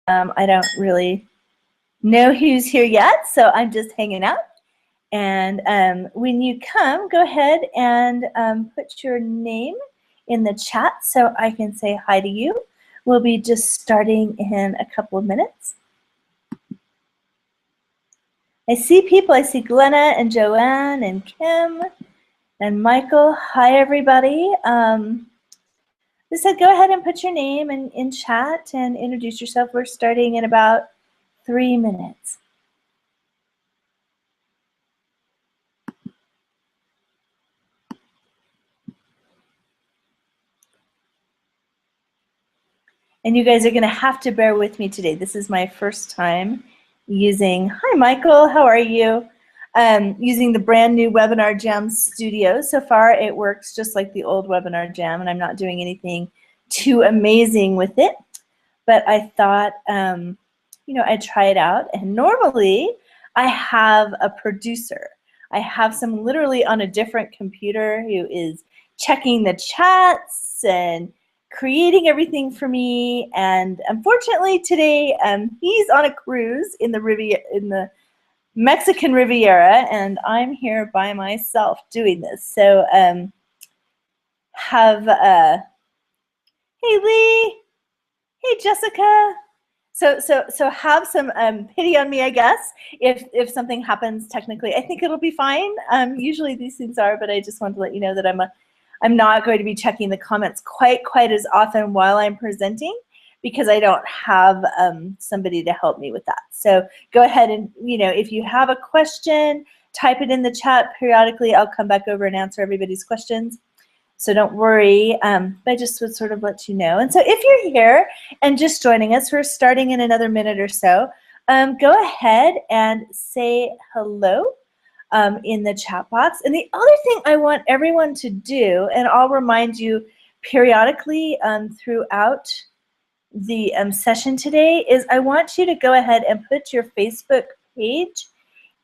I don't really know who's here yet, so I'm just hanging out. And when you come, go ahead and put your name in the chat so I can say hi to you. We'll be just starting in a couple of minutes. I see people. I see Glenna and Joanne and Kim and Michael. Hi, everybody. Just said go ahead and put your name in chat and introduce yourself. We're starting in about 3 minutes. And you guys are going to have to bear with me today. This is my first time using, hi Michael, how are you? Using the brand new Webinar Jam Studio. So far it works just like the old Webinar Jam, and I'm not doing anything too amazing with it. But I thought, you know, I'd try it out. And normally I have a producer. I have some literally on a different computer who is checking the chats and creating everything for me. And unfortunately today he's on a cruise in the Mexican Riviera, and I'm here by myself doing this. So hey Lee, hey Jessica. So have some pity on me, I guess, if something happens technically. I think it'll be fine. Usually these things are, but I just wanted to let you know that I'm not going to be checking the comments quite as often while I'm presenting, because I don't have somebody to help me with that. So go ahead and, you know, if you have a question, type it in the chat. Periodically I'll come back over and answer everybody's questions. So don't worry, I just would sort of let you know. And so if you're here and just joining us, we're starting in another minute or so. Go ahead and say hello in the chat box. And the other thing I want everyone to do, and I'll remind you periodically throughout the session today, is I want you to go ahead and put your Facebook page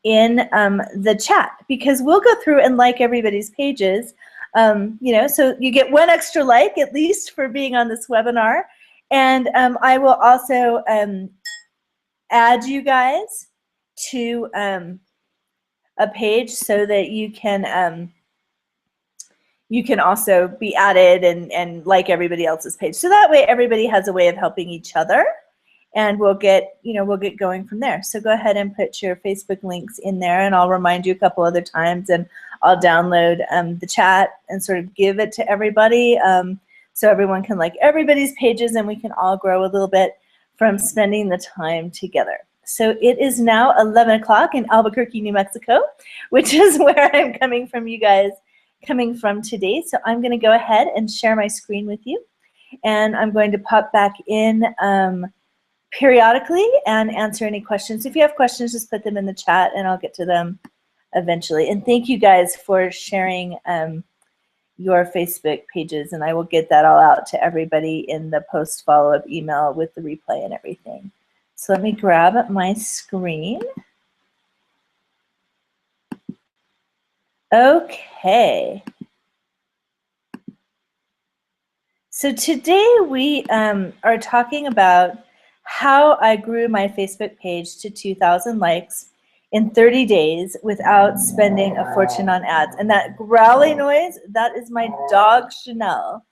in the chat, because we'll go through and like everybody's pages. You know, so you get 1 extra like at least for being on this webinar. And I will also add you guys to a page so that you can also be added and like everybody else's page. So that way everybody has a way of helping each other, and we'll get going from there. So go ahead and put your Facebook links in there, and I'll remind you a couple other times, and I'll download the chat and sort of give it to everybody so everyone can like everybody's pages, and we can all grow a little bit from spending the time together. So it is now 11 o'clock in Albuquerque, New Mexico, which is where I'm coming from today. So I'm going to go ahead and share my screen with you, and I'm going to pop back in periodically and answer any questions. If you have questions, just put them in the chat and I'll get to them eventually. And thank you guys for sharing your Facebook pages, and I will get that all out to everybody in the post follow-up email with the replay and everything. So let me grab my screen. Okay. So today we are talking about how I grew my Facebook page to 2,000 likes in 30 days without spending a fortune on ads. And that growly noise, that is my dog Chanel,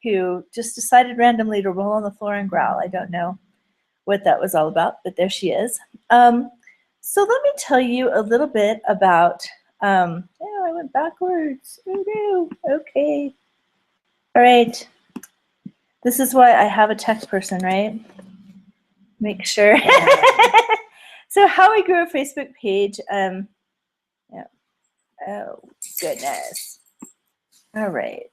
who just decided randomly to roll on the floor and growl. I don't know what that was all about, but there she is. So let me tell you a little bit about, oh, I went backwards. Oh no, okay. All right. This is why I have a tech person, right? Make sure. So how I grew a Facebook page. Yeah. Oh, goodness. All right.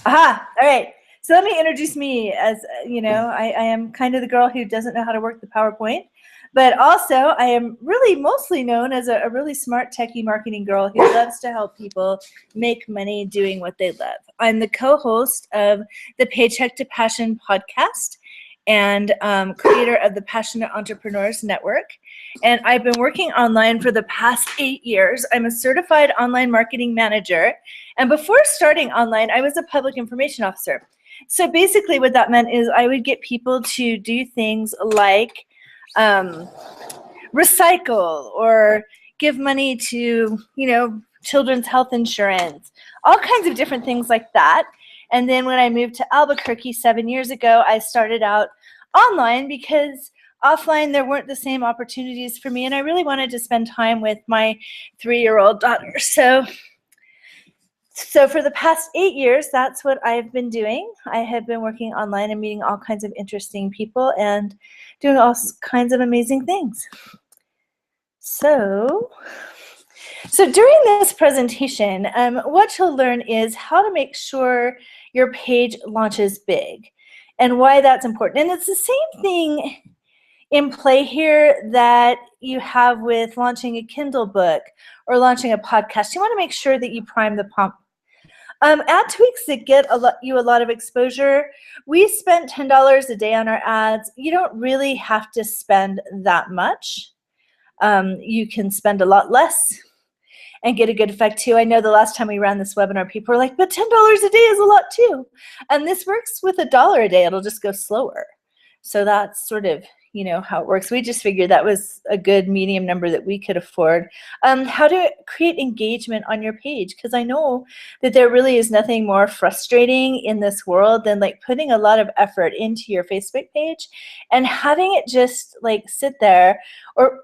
Aha, all right. So let me introduce me. As you know, I am kind of the girl who doesn't know how to work the PowerPoint, but also I am really mostly known as a really smart techie marketing girl who loves to help people make money doing what they love. I'm the co-host of the Paycheck to Passion podcast and creator of the Passionate Entrepreneurs Network. And I've been working online for the past 8 years. I'm a certified online marketing manager. And before starting online, I was a public information officer. So basically what that meant is I would get people to do things like recycle or give money to, children's health insurance, all kinds of different things like that. And then when I moved to Albuquerque 7 years ago, I started out online because offline there weren't the same opportunities for me, and I really wanted to spend time with my 3-year-old daughter. So for the past 8 years, that's what I've been doing. I have been working online and meeting all kinds of interesting people and doing all kinds of amazing things. So during this presentation, what you'll learn is how to make sure your page launches big and why that's important. And it's the same thing in play here that you have with launching a Kindle book or launching a podcast. You want to make sure that you prime the pump. Ad tweaks that get you a lot of exposure. We spent $10 a day on our ads. You don't really have to spend that much. You can spend a lot less and get a good effect too. I know the last time we ran this webinar, people were like, but $10 a day is a lot too. And this works with $1 a day. It'll just go slower. So that's sort of, how it works. We just figured that was a good medium number that we could afford. How to create engagement on your page, because I know that there really is nothing more frustrating in this world than like putting a lot of effort into your Facebook page and having it just like sit there, or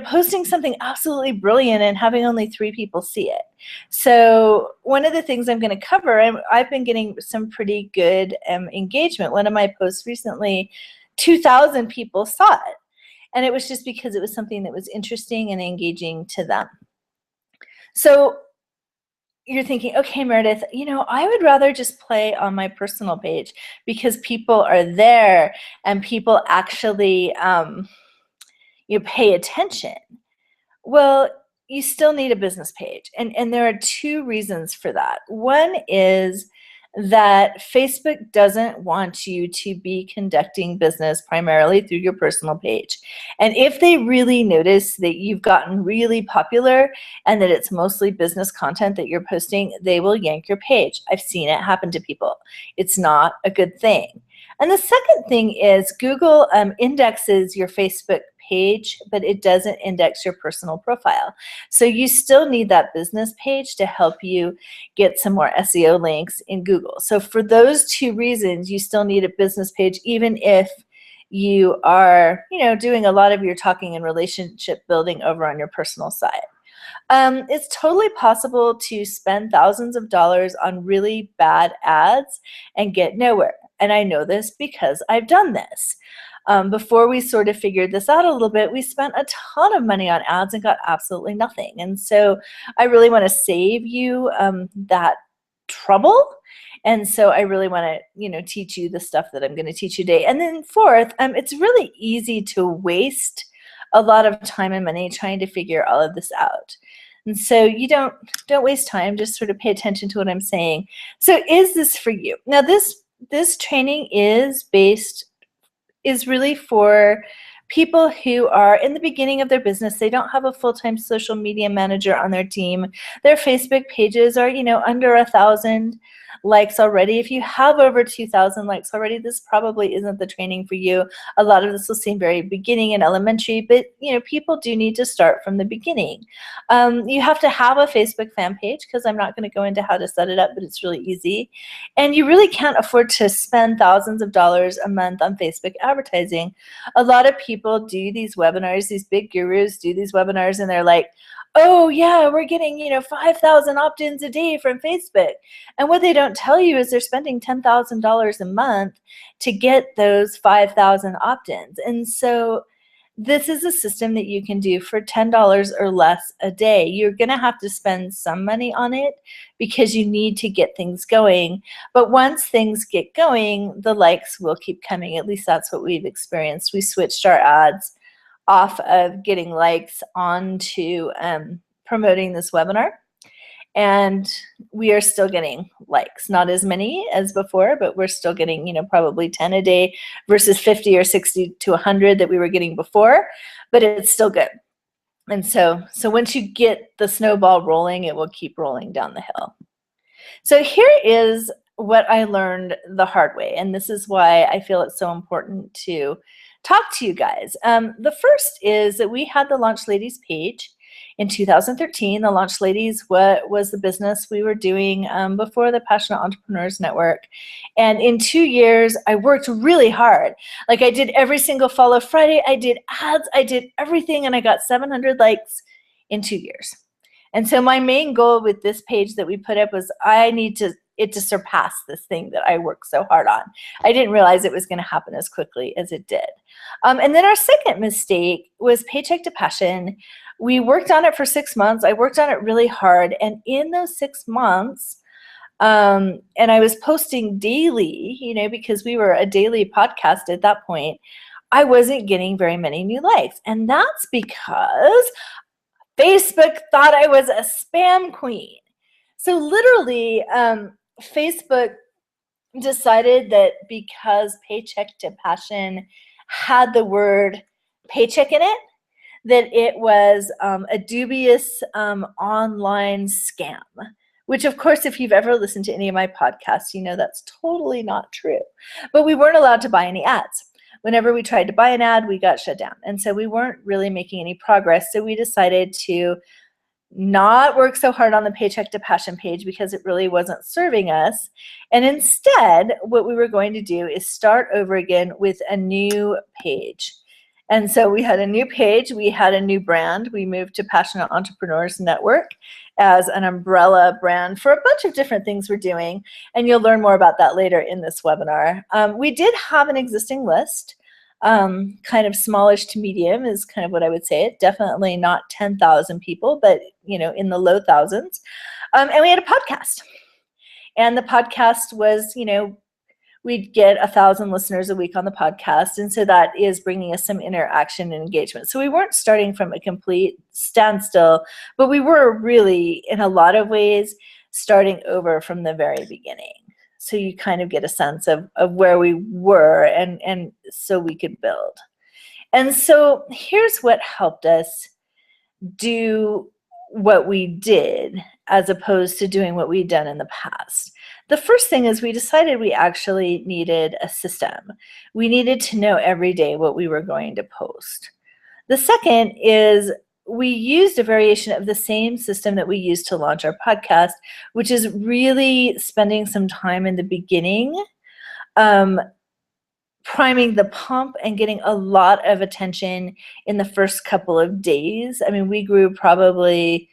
posting something absolutely brilliant and having only 3 people see it. So one of the things I'm going to cover, and I've been getting some pretty good engagement. One of my posts recently, 2,000 people saw it, and it was just because it was something that was interesting and engaging to them. So you're thinking, okay, Meredith, I would rather just play on my personal page because people are there and people actually pay attention. Well, you still need a business page, and there are 2 reasons for that. One is that Facebook doesn't want you to be conducting business primarily through your personal page. And if they really notice that you've gotten really popular and that it's mostly business content that you're posting, they will yank your page. I've seen it happen to people. It's not a good thing. And the second thing is Google indexes your Facebook page, but it doesn't index your personal profile. So you still need that business page to help you get some more SEO links in Google. So for those 2 reasons, you still need a business page, even if you are, doing a lot of your talking and relationship building over on your personal side. It's totally possible to spend thousands of dollars on really bad ads and get nowhere. And I know this because I've done this. Before we sort of figured this out a little bit, we spent a ton of money on ads and got absolutely nothing. And so I really want to save you that trouble. And so I really want to, teach you the stuff that I'm going to teach you today. And then fourth, it's really easy to waste a lot of time and money trying to figure all of this out. And so you don't waste time, just sort of pay attention to what I'm saying. So is this for you? Now this training is really for people who are in the beginning of their business. They don't have a full-time social media manager on their team. Their Facebook pages are, under 1,000 likes already. If you have over 2,000 likes already, this probably isn't the training for you. A lot of this will seem very beginning and elementary, but people do need to start from the beginning. You have to have a Facebook fan page, because I'm not going to go into how to set it up, but it's really easy. And you really can't afford to spend thousands of dollars a month on Facebook advertising. A lot of people do these webinars, these big gurus do these webinars, and they're like, oh yeah, we're getting 5,000 opt-ins a day from Facebook. And what they don't tell you is they're spending $10,000 a month to get those 5,000 opt-ins. And so this is a system that you can do for $10 or less a day. You're going to have to spend some money on it because you need to get things going. But once things get going, the likes will keep coming. At least that's what we've experienced. We switched our ads off of getting likes onto promoting this webinar. And we are still getting likes, not as many as before, but we're still getting, probably 10 a day versus 50 or 60 to 100 that we were getting before, but it's still good. And so once you get the snowball rolling, it will keep rolling down the hill. So here is what I learned the hard way. And this is why I feel it's so important to talk to you guys. The first is that we had the Launch Ladies page in 2013. The Launch Ladies was the business we were doing before the Passionate Entrepreneurs Network. And in 2 years, I worked really hard. Like, I did every single Follow Friday. I did ads. I did everything. And I got 700 likes in 2 years. And so my main goal with this page that we put up was I need it to surpass this thing that I worked so hard on. I didn't realize it was going to happen as quickly as it did. And then our second mistake was Paycheck to Passion. We worked on it for 6 months. I worked on it really hard. And in those 6 months, and I was posting daily, because we were a daily podcast at that point, I wasn't getting very many new likes. And that's because Facebook thought I was a spam queen. So literally, Facebook decided that because Paycheck to Passion had the word paycheck in it, that it was a dubious online scam, which, of course, if you've ever listened to any of my podcasts, you know that's totally not true. But we weren't allowed to buy any ads. Whenever we tried to buy an ad, we got shut down. And so we weren't really making any progress. So we decided to not work so hard on the Paycheck to Passion page because it really wasn't serving us. And instead, what we were going to do is start over again with a new page. And so we had a new page, we had a new brand. We moved to Passionate Entrepreneurs Network as an umbrella brand for a bunch of different things we're doing. And you'll learn more about that later in this webinar. We did have an existing list. Kind of smallish to medium is kind of what I would say. Definitely not 10,000 people, but in the low thousands. And we had a podcast. And the podcast was, we'd get 1,000 listeners a week on the podcast. And so that is bringing us some interaction and engagement. So we weren't starting from a complete standstill, but we were really, in a lot of ways, starting over from the very beginning. So you kind of get a sense of where we were and so we could build. And so here's what helped us do what we did as opposed to doing what we'd done in the past. The first thing is we decided we actually needed a system. We needed to know every day what we were going to post. The second is we used a variation of the same system that we used to launch our podcast, which is really spending some time in the beginning, priming the pump and getting a lot of attention in the first couple of days. I mean, we grew probably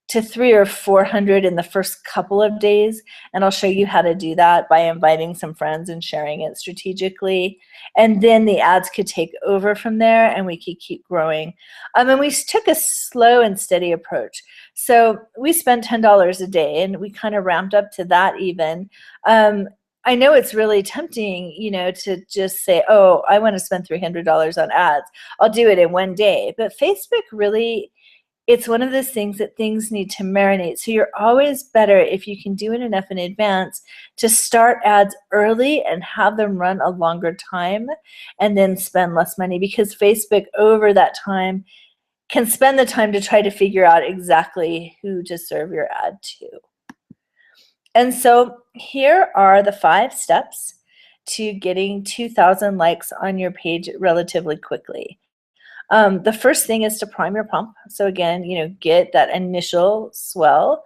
to 300 or 400 in the first couple of days. And I'll show you how to do that by inviting some friends and sharing it strategically. And then the ads could take over from there and we could keep growing. And we took a slow and steady approach. So we spent $10 a day and we kind of ramped up to that even. I know it's really tempting, to just say, oh, I want to spend $300 on ads. I'll do it in one day. But Facebook really, it's one of those things that things need to marinate. So you're always better if you can do it enough in advance to start ads early and have them run a longer time and then spend less money, because Facebook over that time can spend the time to try to figure out exactly who to serve your ad to. And so here are the 5 steps to getting 2,000 likes on your page relatively quickly. The first thing is to prime your pump. So again, get that initial swell.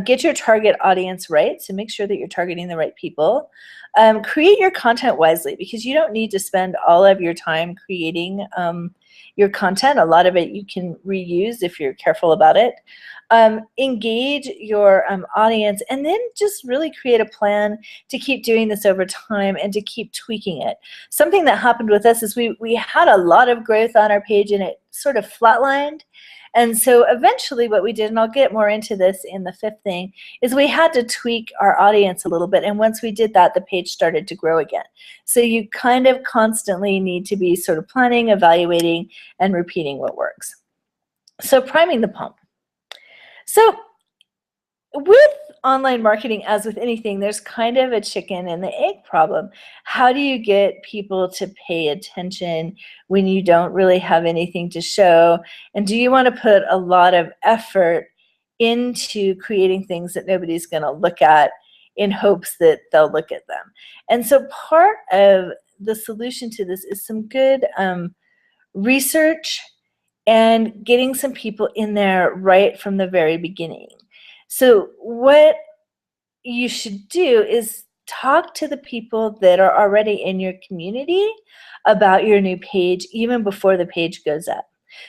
Get your target audience right. So make sure that you're targeting the right people. Create your content wisely, because you don't need to spend all of your time creating your content. A lot of it you can reuse if you're careful about it. Engage your audience, and then just really create a plan to keep doing this over time and to keep tweaking it. Something that happened with us is we had a lot of growth on our page and it sort of flatlined. And so eventually what we did, and I'll get more into this in the 5th thing, is we had to tweak our audience a little bit. And once we did that, the page started to grow again. So you kind of constantly need to be sort of planning, evaluating, and repeating what works. So priming the pump. So with online marketing, as with anything, there's kind of a chicken and the egg problem. How do you get people to pay attention when you don't really have anything to show? And do you want to put a lot of effort into creating things that nobody's going to look at in hopes that they'll look at them. And so part of the solution to this is some good research and getting some people in there right from the very beginning. So what you should do is talk to the people that are already in your community about your new page even before the page goes up.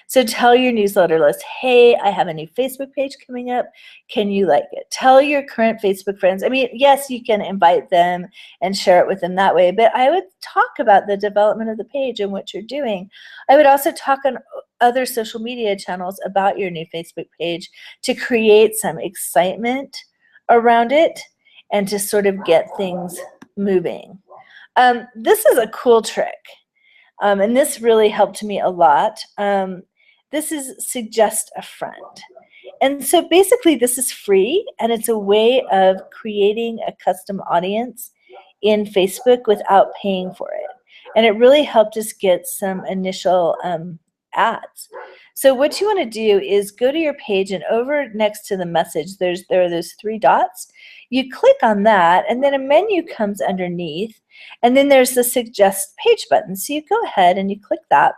So tell your newsletter list, hey, I have a new Facebook page coming up. Can you like it? Tell your current Facebook friends. I mean, yes, you can invite them and share it with them that way, but I would talk about the development of the page and what you're doing. I would also talk on other social media channels about your new Facebook page to create some excitement around it and to sort of get things moving. This is a cool trick. And this really helped me a lot. This is suggest a friend. And so basically this is free, and it's a way of creating a custom audience in Facebook without paying for it. And it really helped us get some initial ads. So what you want to do is go to your page, and over next to the message, there are those 3 dots. You click on that, and then a menu comes underneath, and then there's the suggest page button. So you go ahead and you click that.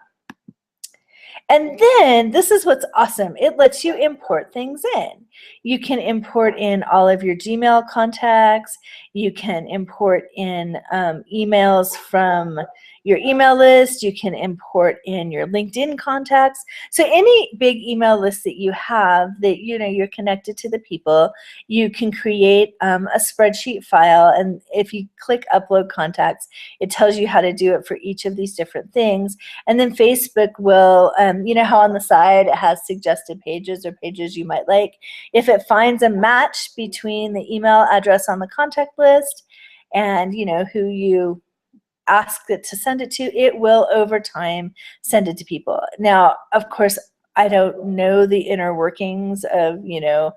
And then this is what's awesome. It lets you import things in. You can import in all of your Gmail contacts. You can import in emails from your email list. You can import in your LinkedIn contacts. So any big email list that you have that you're connected to the people, you can create a spreadsheet file. And if you click upload contacts, it tells you how to do it for each of these different things. And then Facebook will, you know how on the side it has suggested pages or pages you might like. If it finds a match between the email address on the contact list and who you ask it to send it to, it will over time send it to people. Now, of course, I don't know the inner workings of the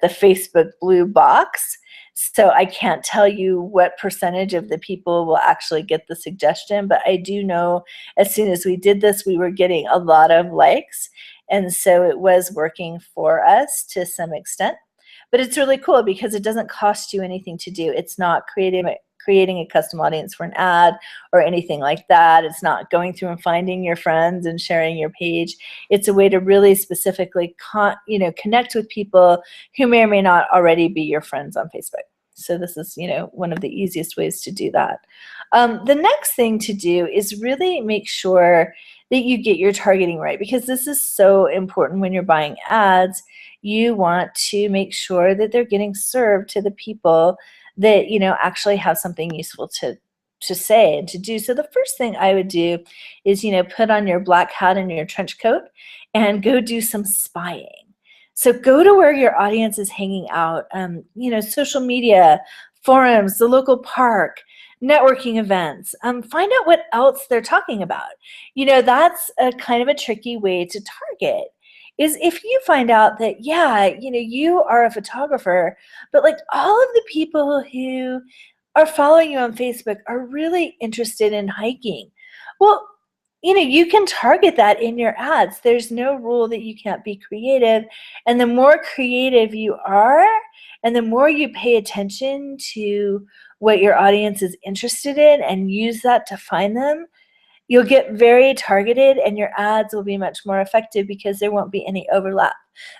Facebook blue box, so I can't tell you what percentage of the people will actually get the suggestion, but I do know as soon as we did this, we were getting a lot of likes, and so it was working for us to some extent. But it's really cool because it doesn't cost you anything to do. It's not creating a custom audience for an ad or anything like that. It's not going through and finding your friends and sharing your page. It's a way to really specifically connect with people who may or may not already be your friends on Facebook. So this is one of the easiest ways to do that. The next thing to do is really make sure that you get your targeting right, because this is so important when you're buying ads. You want to make sure that they're getting served to the people that actually have something useful to say and to do. So the first thing I would do is put on your black hat and your trench coat and go do some spying. So go to where your audience is hanging out, social media, forums, the local park, networking events. Find out what else they're talking about. That's a kind of a tricky way to target. Is if you find out that, you are a photographer, but like all of the people who are following you on Facebook are really interested in hiking. Well, you can target that in your ads. There's no rule that you can't be creative. And the more creative you are, and the more you pay attention to what your audience is interested in and use that to find them, you'll get very targeted, and your ads will be much more effective because there won't be any overlap.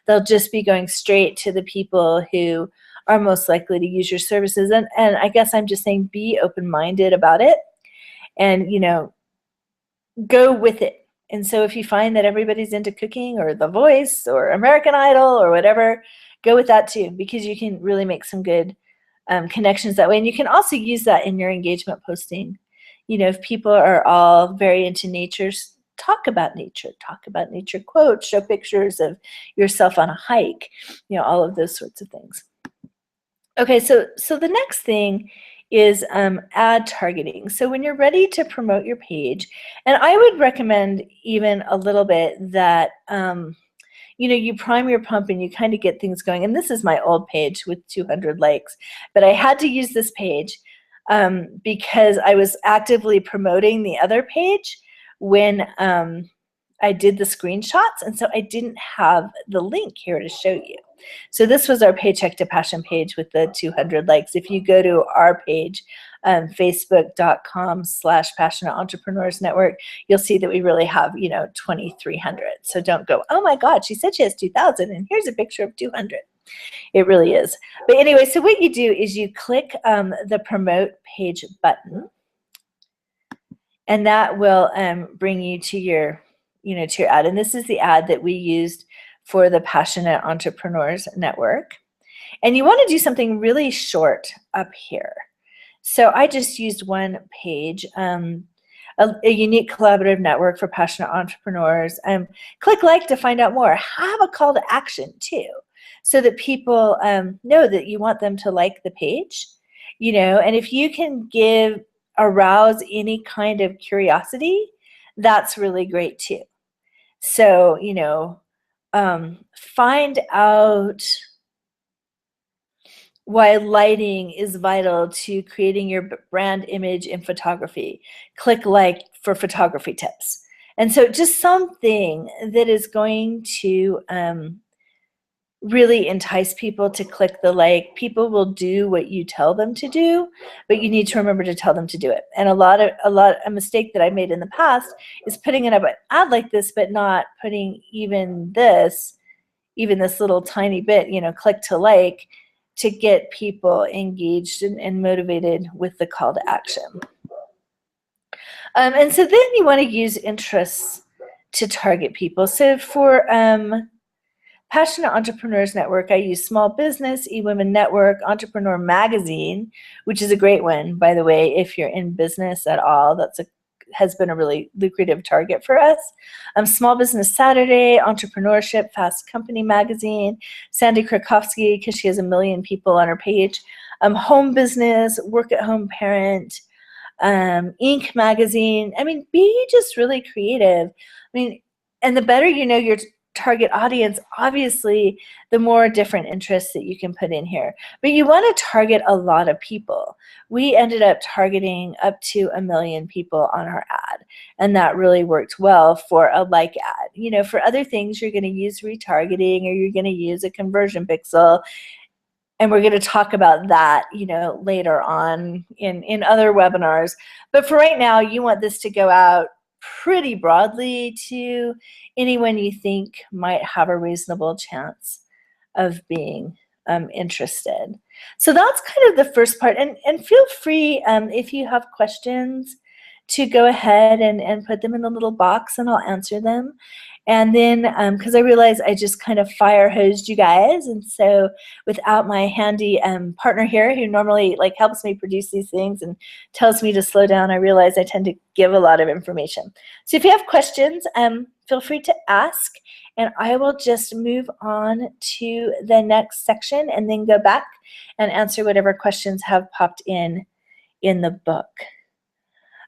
They'll just be going straight to the people who are most likely to use your services. And I guess I'm just saying, be open-minded about it and, go with it. And so if you find that everybody's into cooking or The Voice or American Idol or whatever, go with that too, because you can really make some good connections that way. And you can also use that in your engagement posting. If people are all very into nature, talk about nature quotes, show pictures of yourself on a hike, all of those sorts of things. Okay, so the next thing is ad targeting. So when you're ready to promote your page, and I would recommend even a little bit that you prime your pump and you kind of get things going. And this is my old page with 200 likes, but I had to use this page because I was actively promoting the other page when I did the screenshots, and so I didn't have the link here to show you. So this was our Paycheck to Passion page with the 200 likes. If you go to our page, facebook.com/Passionate Entrepreneurs Network, you'll see that we really have, 2,300. So don't go, oh my God, she said she has 2,000 and here's a picture of 200. It really is. But anyway, so what you do is you click the promote page button, and that will bring you to your, to your ad. And this is the ad that we used for the Passionate Entrepreneurs Network. And you want to do something really short up here. So I just used one page, a unique collaborative network for passionate entrepreneurs. Click like to find out more. Have a call to action too, so that people know that you want them to like the page, and if you can arouse any kind of curiosity, that's really great too. So, find out why lighting is vital to creating your brand image in photography. Click like for photography tips. And so just something that is going to really entice people to click the like. People will do what you tell them to do, but you need to remember to tell them to do it. And a mistake that I made in the past is putting in an ad like this, but not putting even this little tiny bit, click to like, to get people engaged and motivated with the call to action. And so then you want to use interests to target people. So for Passionate Entrepreneurs Network, I use Small Business, eWomen Network, Entrepreneur Magazine, which is a great one, by the way, if you're in business at all. Has been a really lucrative target for us. Small Business Saturday, Entrepreneurship, Fast Company Magazine, Sandy Krakowski, because she has 1 million people on her page. Home Business, Work at Home Parent, Inc. Magazine. Be just really creative. And the better you know your target audience, obviously, the more different interests that you can put in here. But you want to target a lot of people. We ended up targeting up to 1 million people on our ad, and that really worked well for a like ad. For other things, you're going to use retargeting, or you're going to use a conversion pixel, and we're going to talk about that, later on in other webinars. But for right now, you want this to go out pretty broadly to anyone you think might have a reasonable chance of being interested. So that's kind of the first part. And feel free, if you have questions, to go ahead and put them in the little box, and I'll answer them. And then, because I realize I just kind of fire hosed you guys, and so without my handy partner here, who normally helps me produce these things and tells me to slow down, I realize I tend to give a lot of information. So if you have questions, feel free to ask, and I will just move on to the next section and then go back and answer whatever questions have popped in the book.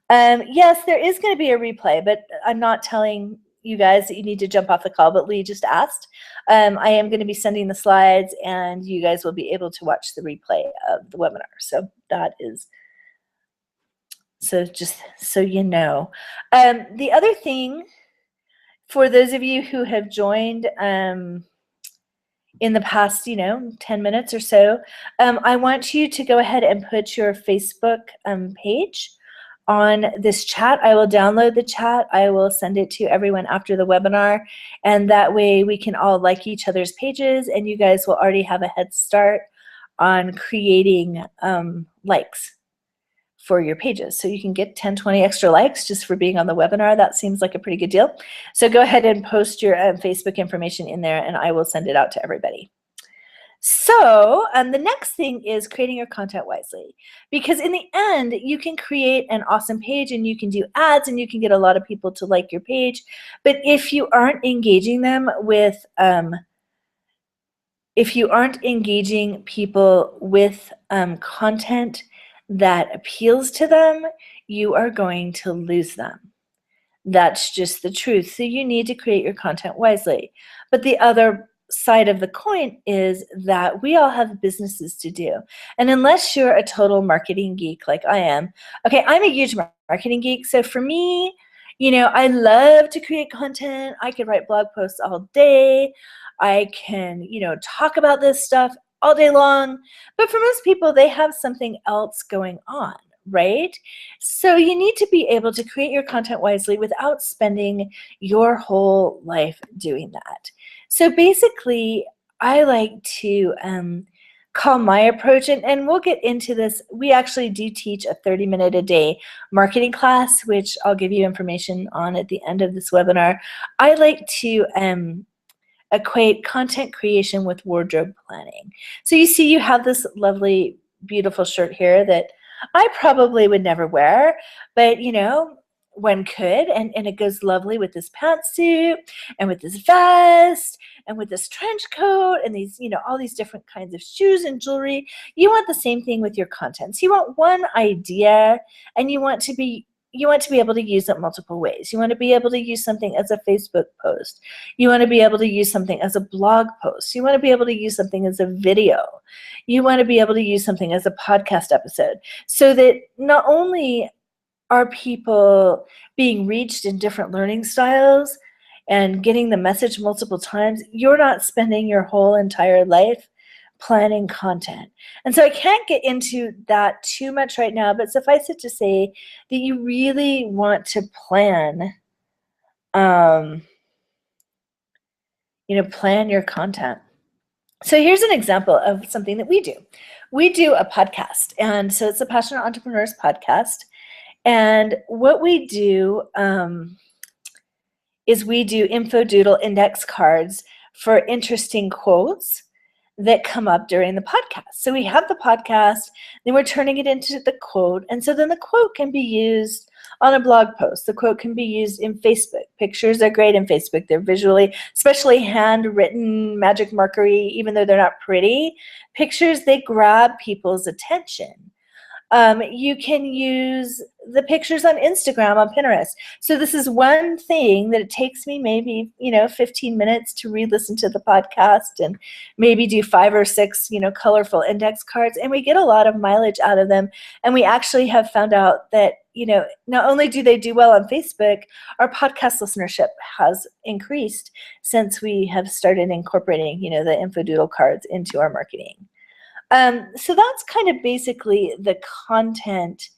Yes, there is going to be a replay, but I'm not telling you guys that you need to jump off the call, but Lee just asked. I am going to be sending the slides, and you guys will be able to watch the replay of the webinar. So that is, so just so you know. The other thing, for those of you who have joined in the past, 10 minutes or so, I want you to go ahead and put your Facebook page on this chat. I will download the chat. I will send it to everyone after the webinar, and that way we can all like each other's pages, and you guys will already have a head start on creating likes for your pages. So you can get 10, 20 extra likes just for being on the webinar. That seems like a pretty good deal. So go ahead and post your Facebook information in there, and I will send it out to everybody. So the next thing is creating your content wisely, because in the end, you can create an awesome page, and you can do ads, and you can get a lot of people to like your page. But if you aren't engaging them with, if you aren't engaging people with content that appeals to them, you are going to lose them. That's just the truth. So you need to create your content wisely. But the other side of the coin is that we all have businesses to do. And unless you're a total marketing geek like I am, okay, I'm a huge marketing geek. So for me, You know, I love to create content. I could write blog posts all day. I can, you know, talk about this stuff all day long. But for most people, they have something else going on, right? So you need to be able to create your content wisely without spending your whole life doing that. So basically, I like to call my approach, and we'll get into this. We actually do teach a 30-minute a day marketing class, which I'll give you information on at the end of this webinar. I like to equate content creation with wardrobe planning. So you see you have this lovely, beautiful shirt here that I probably would never wear, but you know, one could, and it goes lovely with this pantsuit and with this vest and with this trench coat and these, you know, all these different kinds of shoes and jewelry. You want the same thing with your content. So you want one idea, and you want to be able to use it multiple ways. You want to be able to use something as a Facebook post. You want to be able to use something as a blog post. You want to be able to use something as a video. You want to be able to use something as a podcast episode, so that not only are people being reached in different learning styles and getting the message multiple times, you're not spending your whole entire life planning content. And so I can't get into that too much right now, but suffice it to say that you really want to plan, plan your content. So here's an example of something that we do. We do a podcast, and so it's a Passionate Entrepreneurs podcast. And what we do is we do info doodle index cards for interesting quotes that come up during the podcast. So we have the podcast, then we're turning it into the quote, and so then the quote can be used on a blog post. The quote can be used in Facebook. Pictures are great in Facebook. They're visually, especially handwritten, magic markery, even though they're not pretty. Pictures, they grab people's attention. You can use the pictures on Instagram, on Pinterest. So this is one thing that it takes me maybe, 15 minutes to re-listen to the podcast and maybe do 5 or 6, colorful index cards. And we get a lot of mileage out of them. And we actually have found out that, not only do they do well on Facebook, our podcast listenership has increased since we have started incorporating, the InfoDoodle cards into our marketing. So that's kind of basically the content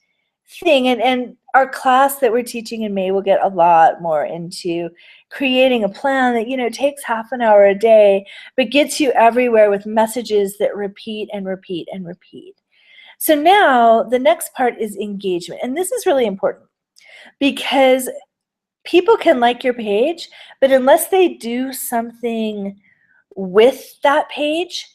thing. And our class that we're teaching in May will get a lot more into creating a plan that, takes half an hour a day, but gets you everywhere with messages that repeat and repeat and repeat. So now the next part is engagement. And this is really important because people can like your page, but unless they do something with that page,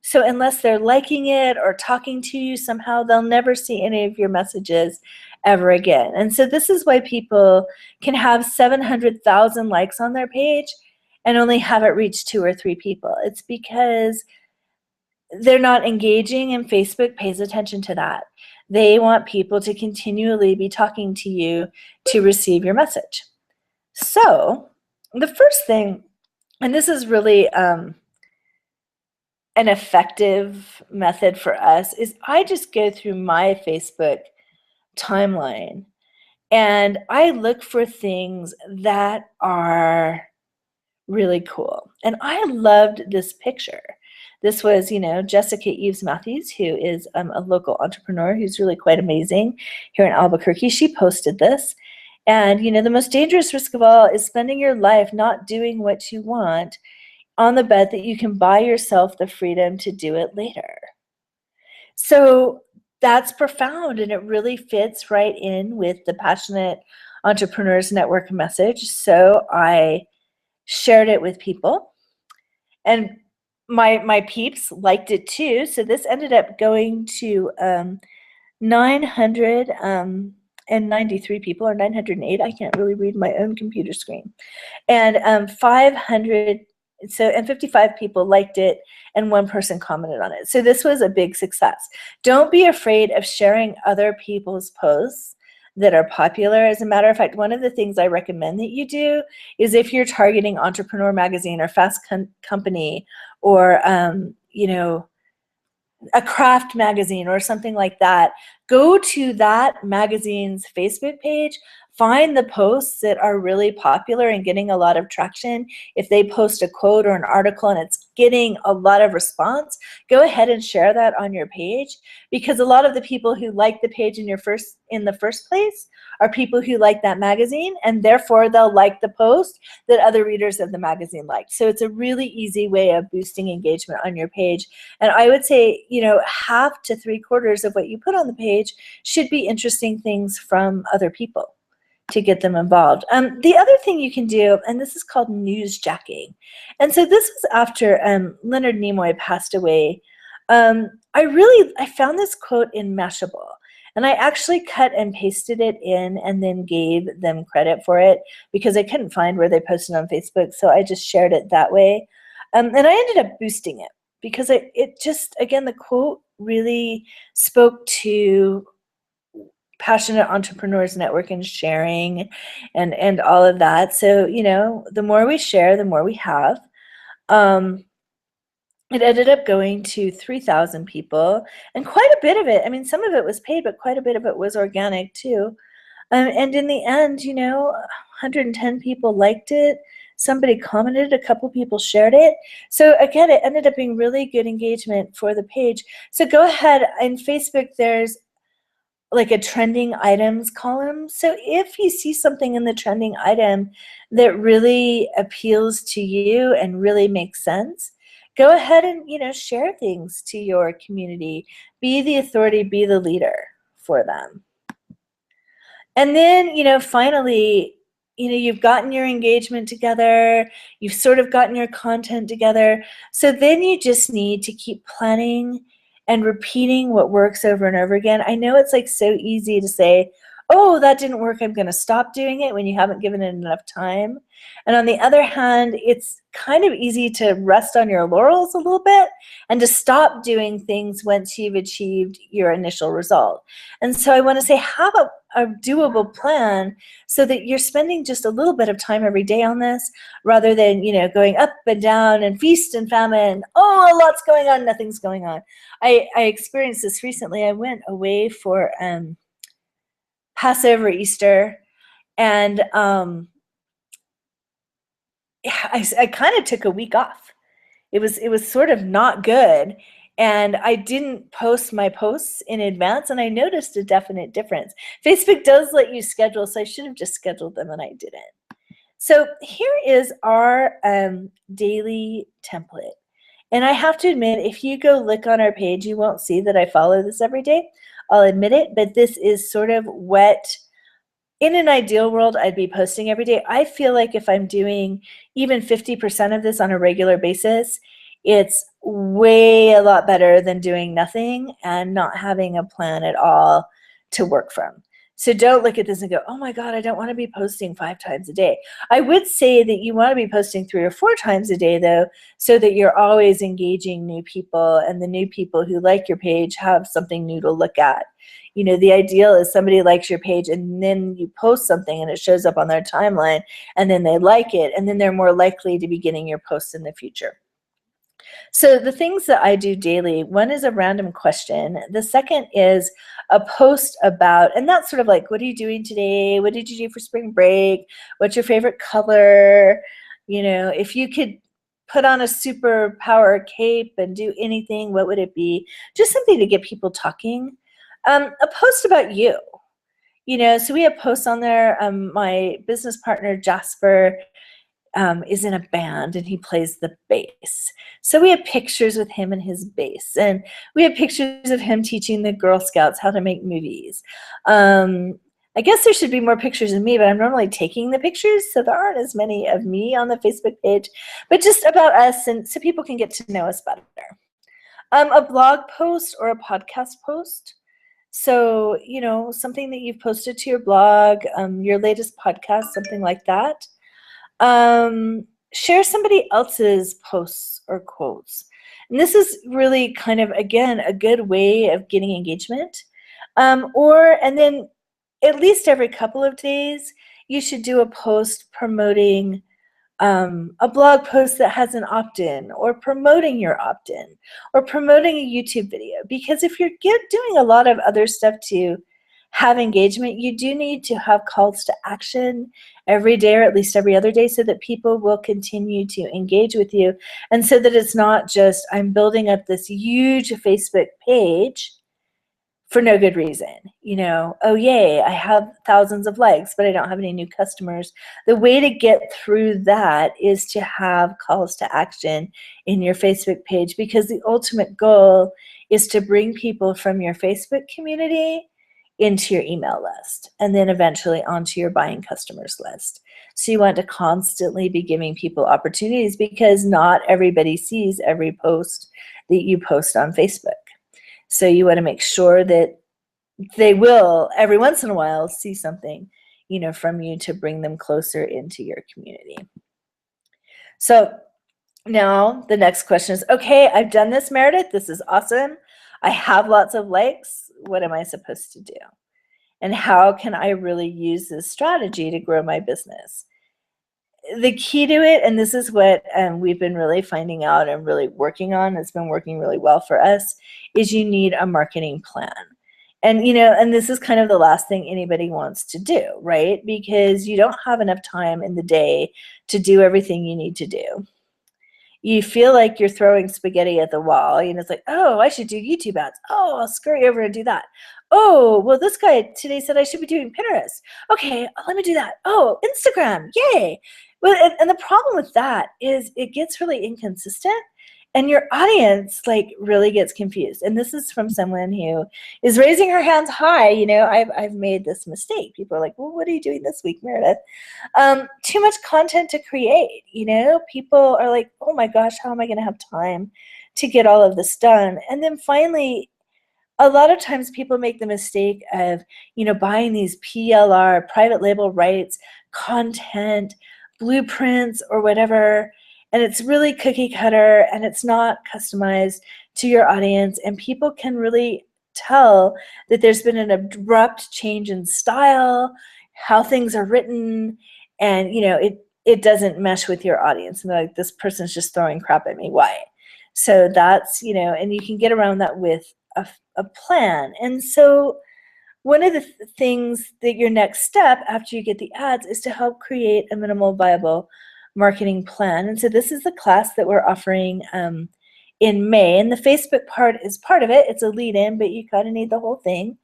so unless they're liking it or talking to you somehow, they'll never see any of your messages ever again. And so this is why people can have 700,000 likes on their page and only have it reach 2 or 3 people. It's because they're not engaging, and Facebook pays attention to that. They want people to continually be talking to you to receive your message. So the first thing, and this is really an effective method for us, is I just go through my Facebook timeline and I look for things that are really cool. And I loved this picture. This was, Jessica Eves Matthews, who is a local entrepreneur who's really quite amazing here in Albuquerque. She posted this. And, the most dangerous risk of all is spending your life not doing what you want, on the bet that you can buy yourself the freedom to do it later. So that's profound, and it really fits right in with the Passionate Entrepreneurs Network message. So I shared it with people, and my peeps liked it too. So this ended up going to 993 people, or 908. I can't really read my own computer screen. And 55 people liked it, and 1 person commented on it. So this was a big success. Don't be afraid of sharing other people's posts that are popular. As a matter of fact, one of the things I recommend that you do is, if you're targeting Entrepreneur Magazine or Fast Company or, a craft magazine or something like that, go to that magazine's Facebook page, find the posts that are really popular and getting a lot of traction. If they post a quote or an article and it's getting a lot of response, go ahead and share that on your page, because a lot of the people who like the page in the first place are people who like that magazine, and therefore they'll like the post that other readers of the magazine liked. So it's a really easy way of boosting engagement on your page. And I would say, half to 3/4 of what you put on the page should be interesting things from other people to get them involved. The other thing you can do, and this is called newsjacking. And so this was after Leonard Nimoy passed away. I found this quote in Mashable, and I actually cut and pasted it in and then gave them credit for it because I couldn't find where they posted on Facebook. So I just shared it that way. And I ended up boosting it because it just, again, the quote really spoke to passionate entrepreneurs network and sharing and all of that. So, the more we share, the more we have. It ended up going to 3,000 people, and quite a bit of it, some of it was paid, but quite a bit of it was organic too. And in the end, 110 people liked it. Somebody commented, a couple people shared it. So again, it ended up being really good engagement for the page. So go ahead. In Facebook, there's like a trending items column. So if you see something in the trending item that really appeals to you and really makes sense, go ahead and, share things to your community. Be the authority, be the leader for them. And then, finally, you've gotten your engagement together, you've sort of gotten your content together. So then you just need to keep planning and repeating what works over and over again. I know it's like so easy to say, oh, that didn't work, I'm going to stop doing it, when you haven't given it enough time. And on the other hand, it's kind of easy to rest on your laurels a little bit and to stop doing things once you've achieved your initial result. And so I want to say, have a doable plan so that you're spending just a little bit of time every day on this, rather than, going up and down and feast and famine. Oh, a lot's going on, nothing's going on. I experienced this recently. I went away for Passover, Easter, and I kind of took a week off. It was sort of not good, and I didn't post my posts in advance, and I noticed a definite difference. Facebook does let you schedule, so I should have just scheduled them, and I didn't. So here is our daily template. And I have to admit, if you go look on our page, you won't see that I follow this every day. I'll admit it, but this is sort of what, in an ideal world, I'd be posting every day. I feel like if I'm doing even 50% of this on a regular basis, it's way a lot better than doing nothing and not having a plan at all to work from. So don't look at this and go, oh my God, I don't want to be posting 5 times a day. I would say that you want to be posting 3 or 4 times a day, though, so that you're always engaging new people, and the new people who like your page have something new to look at. The ideal is somebody likes your page, and then you post something and it shows up on their timeline, and then they like it, and then they're more likely to be getting your posts in the future. So the things that I do daily, one is a random question. The second is a post about, and that's sort of like, what are you doing today? What did you do for spring break? What's your favorite color? If you could put on a superpower cape and do anything, what would it be? Just something to get people talking. A post about you. So we have posts on there. My business partner, Jasper, is in a band, and he plays the bass. So we have pictures with him and his bass, and we have pictures of him teaching the Girl Scouts how to make movies. I guess there should be more pictures of me, but I'm normally taking the pictures, so there aren't as many of me on the Facebook page, but just about us, and so people can get to know us better. A blog post or a podcast post. So, something that you've posted to your blog, your latest podcast, something like that. Share somebody else's posts or quotes. And this is really kind of, again, a good way of getting engagement. And then at least every couple of days, you should do a post promoting a blog post that has an opt-in, or promoting your opt-in, or promoting a YouTube video. Because if you're doing a lot of other stuff to have engagement, you do need to have calls to action every day or at least every other day so that people will continue to engage with you. And so that it's not just, I'm building up this huge Facebook page for no good reason. Oh yay, I have thousands of likes, but I don't have any new customers. The way to get through that is to have calls to action in your Facebook page, because the ultimate goal is to bring people from your Facebook community into your email list and then eventually onto your buying customers list. So you want to constantly be giving people opportunities, because not everybody sees every post that you post on Facebook. So you want to make sure that they will every once in a while see something, from you to bring them closer into your community. So now the next question is, okay, I've done this, Meredith. This is awesome. I have lots of likes. What am I supposed to do? And how can I really use this strategy to grow my business? The key to it, and this is what we've been really finding out and really working on, it's been working really well for us, is you need a marketing plan. And, and this is kind of the last thing anybody wants to do, right? Because you don't have enough time in the day to do everything you need to do. You feel like you're throwing spaghetti at the wall. It's like, oh, I should do YouTube ads. Oh, I'll scurry over and do that. Oh, well, this guy today said I should be doing Pinterest. Okay, let me do that. Oh, Instagram, yay. Well, and the problem with that is it gets really inconsistent, and your audience really gets confused. And this is from someone who is raising her hands high. I've made this mistake. People are like, well, what are you doing this week, Meredith? Too much content to create. People are like, oh my gosh, how am I going to have time to get all of this done? And then finally, a lot of times people make the mistake of, buying these PLR, private label rights, content, blueprints, or whatever. And it's really cookie cutter and it's not customized to your audience. And people can really tell that there's been an abrupt change in style, how things are written, and it doesn't mesh with your audience. And they're like, this person's just throwing crap at me. Why? So that's, and you can get around that with a plan. And so one of the things that your next step after you get the ads is to help create a minimal viable marketing plan. And so this is the class that we're offering in May, and the Facebook part is part of it. It's a lead-in, but you kind of need the whole thing.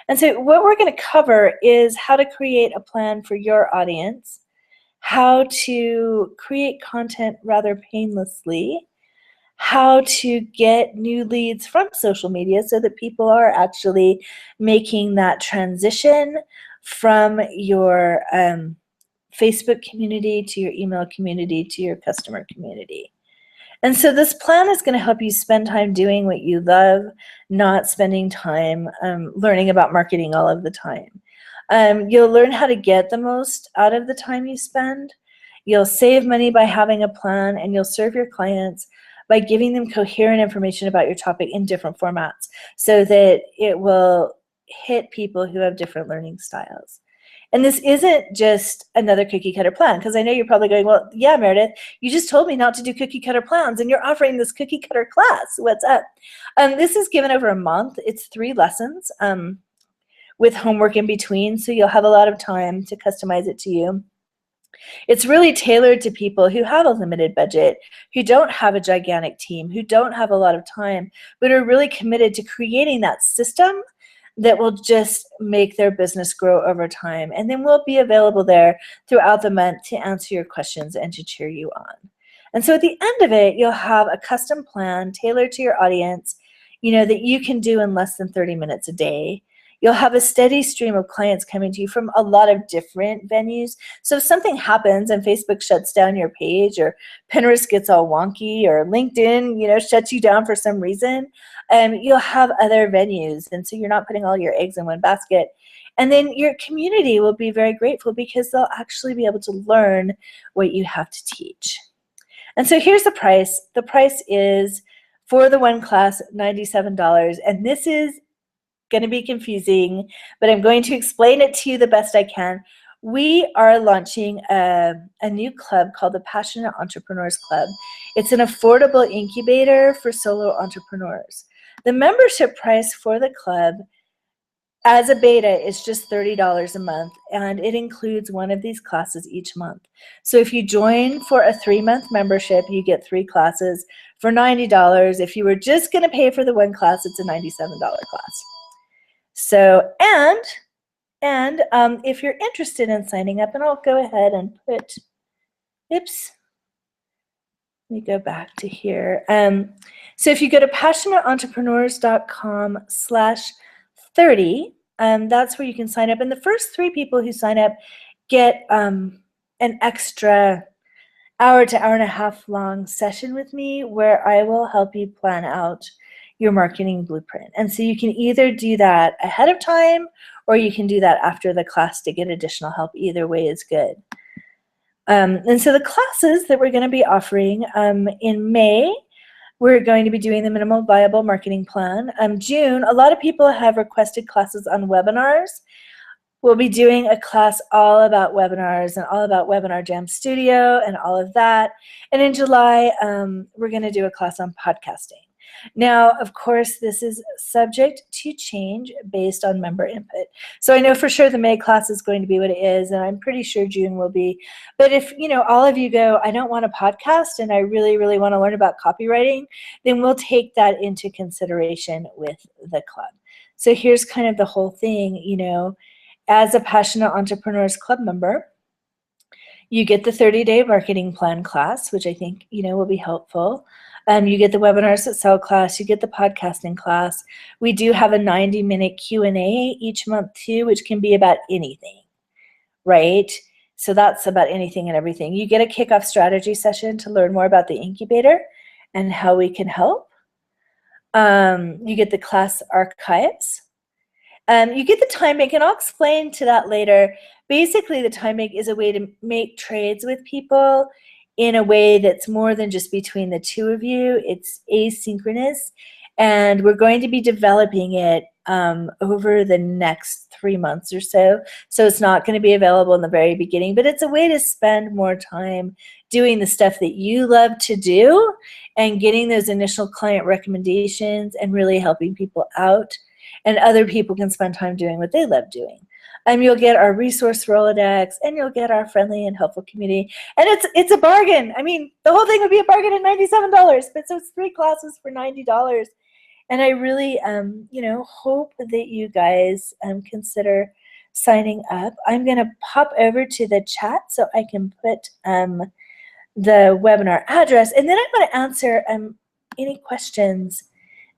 And so what we're going to cover is how to create a plan for your audience, how to create content rather painlessly, how to get new leads from social media so that people are actually making that transition from your Facebook community to your email community to your customer community. And so this plan is going to help you spend time doing what you love, not spending time learning about marketing all of the time. You'll learn how to get the most out of the time you spend. You'll save money by having a plan, and you'll serve your clients by giving them coherent information about your topic in different formats so that it will hit people who have different learning styles. And this isn't just another cookie cutter plan, because I know you're probably going, well, yeah, Meredith, you just told me not to do cookie cutter plans and you're offering this cookie cutter class. What's up? This is given over a month. It's 3 lessons with homework in between, so you'll have a lot of time to customize it to you. It's really tailored to people who have a limited budget, who don't have a gigantic team, who don't have a lot of time, but are really committed to creating that system that will just make their business grow over time. And then we'll be available there throughout the month to answer your questions and to cheer you on. And so at the end of it, you'll have a custom plan tailored to your audience, that you can do in less than 30 minutes a day. You'll have a steady stream of clients coming to you from a lot of different venues. So if something happens and Facebook shuts down your page, or Pinterest gets all wonky, or LinkedIn, shuts you down for some reason, you'll have other venues. And so you're not putting all your eggs in one basket. And then your community will be very grateful because they'll actually be able to learn what you have to teach. And so here's the price. The price is, for the one class, $97. And this is going to be confusing, but I'm going to explain it to you the best I can. We are launching a new club called the Passionate Entrepreneurs Club. It's an affordable incubator for solo entrepreneurs. The membership price for the club As a beta, it's just $30 a month, and it includes one of these classes each month. So if you join for a 3-month membership, you get 3 classes for $90. If you were just going to pay for the one class, it's a $97 class. So, and if you're interested in signing up, and I'll go ahead and put, oops, let me go back to here. So if you go to passionateentrepreneurs.com/30, that's where you can sign up. And the first 3 people who sign up get an extra hour to hour and a half long session with me where I will help you plan out your marketing blueprint. And so you can either do that ahead of time or you can do that after the class to get additional help. Either way is good. And so the classes that we're going to be offering in May, we're going to be doing the Minimal Viable Marketing Plan. June, a lot of people have requested classes on webinars. We'll be doing a class all about webinars and all about Webinar Jam Studio and all of that. And in July, we're going to do a class on podcasting. Now, of course, this is subject to change based on member input. So I know for sure the May class is going to be what it is, and I'm pretty sure June will be. But if, all of you go, I don't want a podcast and I really, really want to learn about copywriting, then we'll take that into consideration with the club. So here's kind of the whole thing, as a Passionate Entrepreneurs Club member, you get the 30-day marketing plan class, which I think, will be helpful. You get the Webinars That Sell class. You get the podcasting class. We do have a 90-minute Q&A each month too, which can be about anything, right? So that's about anything and everything. You get a kickoff strategy session to learn more about the incubator and how we can help. You get the class archives. You get the time bank, and I'll explain to that later. Basically, the time bank is a way to make trades with people in a way that's more than just between the two of you. It's asynchronous, and we're going to be developing it over the next 3 months or so. So it's not going to be available in the very beginning, but it's a way to spend more time doing the stuff that you love to do and getting those initial client recommendations and really helping people out. And other people can spend time doing what they love doing. You'll get our resource Rolodex, and you'll get our friendly and helpful community. And it's a bargain. I mean, the whole thing would be a bargain at $97, but so it's 3 classes for $90. And I really, hope that you guys consider signing up. I'm going to pop over to the chat so I can put the webinar address, and then I'm going to answer any questions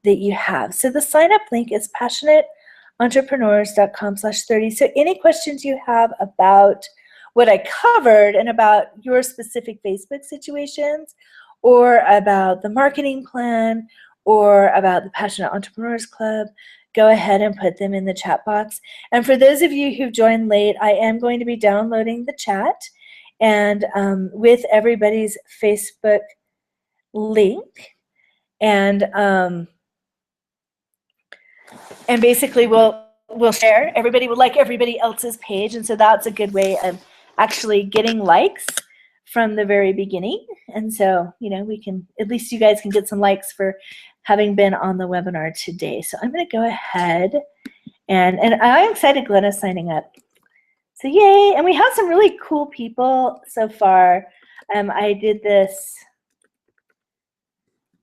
that you have. So the sign up link is passionateentrepreneurs.com/30. So any questions you have about what I covered and about your specific Facebook situations, or about the marketing plan, or about the Passionate Entrepreneurs Club, go ahead and put them in the chat box. And for those of you who've joined late, I am going to be downloading the chat and with everybody's Facebook link. And basically we'll share. Everybody will like everybody else's page, and so that's a good way of actually getting likes from the very beginning. And so, we can, at least you guys can get some likes for having been on the webinar today. So I'm going to go ahead and I'm excited Glenna's signing up. So yay, and we have some really cool people so far. I did this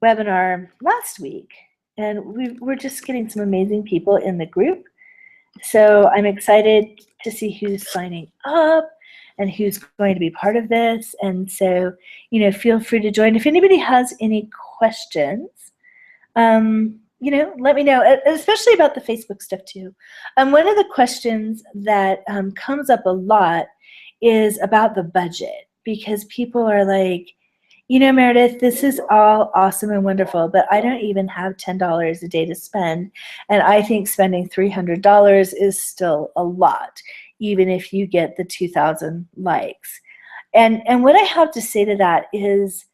webinar last week, and we're just getting some amazing people in the group. So I'm excited to see who's signing up and who's going to be part of this. And so, feel free to join. If anybody has any questions, let me know, especially about the Facebook stuff too. One of the questions that comes up a lot is about the budget, because people are like, Meredith, this is all awesome and wonderful, but I don't even have $10 a day to spend. And I think spending $300 is still a lot, even if you get the 2,000 likes. And what I have to say to that is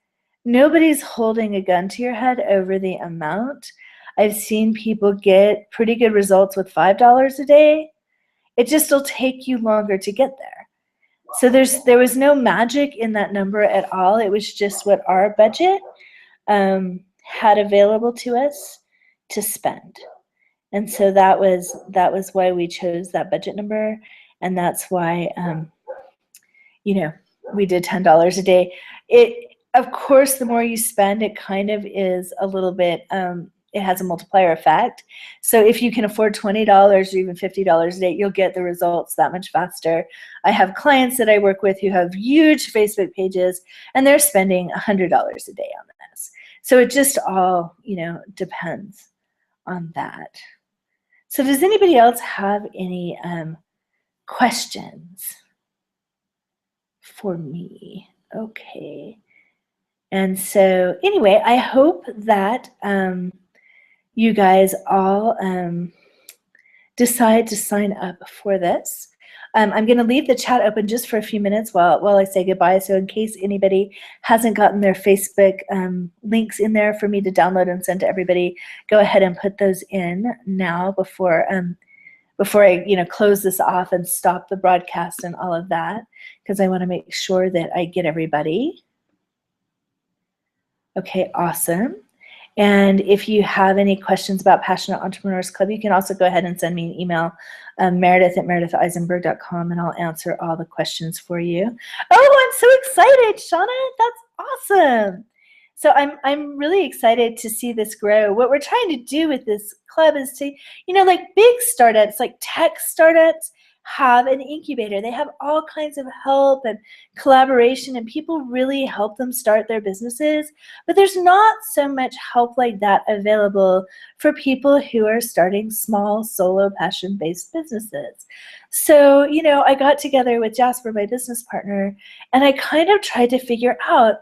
nobody's holding a gun to your head over the amount. I've seen people get pretty good results with $5 a day. It just will take you longer to get there. So there was no magic in that number at all. It was just what our budget had available to us to spend. And so that was why we chose that budget number, and that's why we did $10 a day. It, of course, the more you spend, it kind of is a little bit, it has a multiplier effect. So if you can afford $20 or even $50 a day, you'll get the results that much faster. I have clients that I work with who have huge Facebook pages, and they're spending $100 a day on this. So it just all, depends on that. So does anybody else have any questions for me? Okay. And so anyway, I hope that you guys all decide to sign up for this. I'm going to leave the chat open just for a few minutes while I say goodbye. So in case anybody hasn't gotten their Facebook links in there for me to download and send to everybody, go ahead and put those in now before I close this off and stop the broadcast and all of that, because I want to make sure that I get everybody. Okay, awesome. And if you have any questions about Passionate Entrepreneurs Club, you can also go ahead and send me an email, meredith@mereditheisenberg.com, and I'll answer all the questions for you. Oh, I'm so excited, Shauna. That's awesome. So I'm really excited to see this grow. What we're trying to do with this club is to, like big startups, like tech startups, have an incubator. They have all kinds of help and collaboration, and people really help them start their businesses. But there's not so much help like that available for people who are starting small, solo, passion-based businesses. So, I got together with Jasper, my business partner, and I kind of tried to figure out,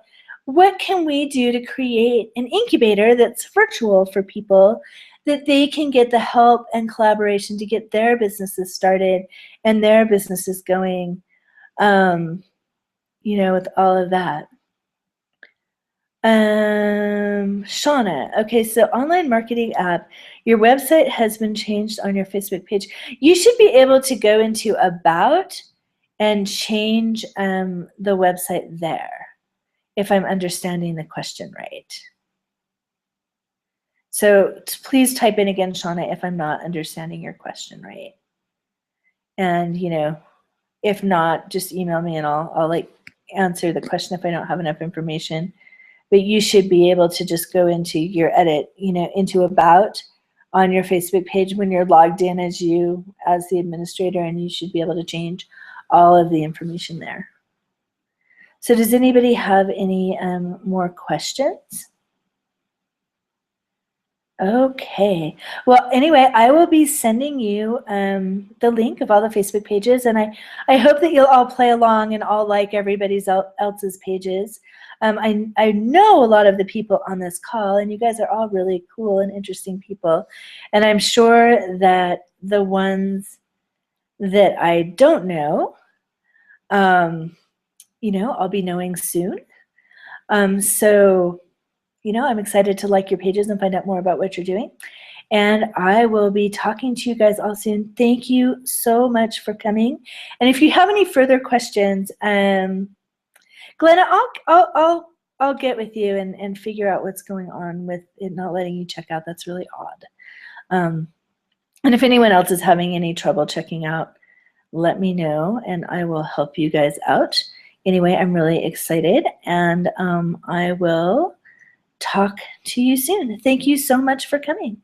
what can we do to create an incubator that's virtual for people, that they can get the help and collaboration to get their businesses started and their businesses going, with all of that. Shauna, okay, so online marketing app, your website has been changed on your Facebook page. You should be able to go into About and change the website there, if I'm understanding the question right. So please type in again, Shauna, if I'm not understanding your question right. And, if not, just email me and I'll answer the question if I don't have enough information. But you should be able to just go into your edit, into About on your Facebook page when you're logged in as you, as the administrator, and you should be able to change all of the information there. So does anybody have any more questions? Okay. Well, anyway, I will be sending you the link of all the Facebook pages, and I hope that you'll all play along and all like everybody else's pages. I know a lot of the people on this call, and you guys are all really cool and interesting people, and I'm sure that the ones that I don't know, I'll be knowing soon. So I'm excited to like your pages and find out more about what you're doing. And I will be talking to you guys all soon. Thank you so much for coming. And if you have any further questions, Glenna, I'll get with you and figure out what's going on with it not letting you check out. That's really odd. And if anyone else is having any trouble checking out, let me know and I will help you guys out. Anyway, I'm really excited, and I will talk to you soon. Thank you so much for coming.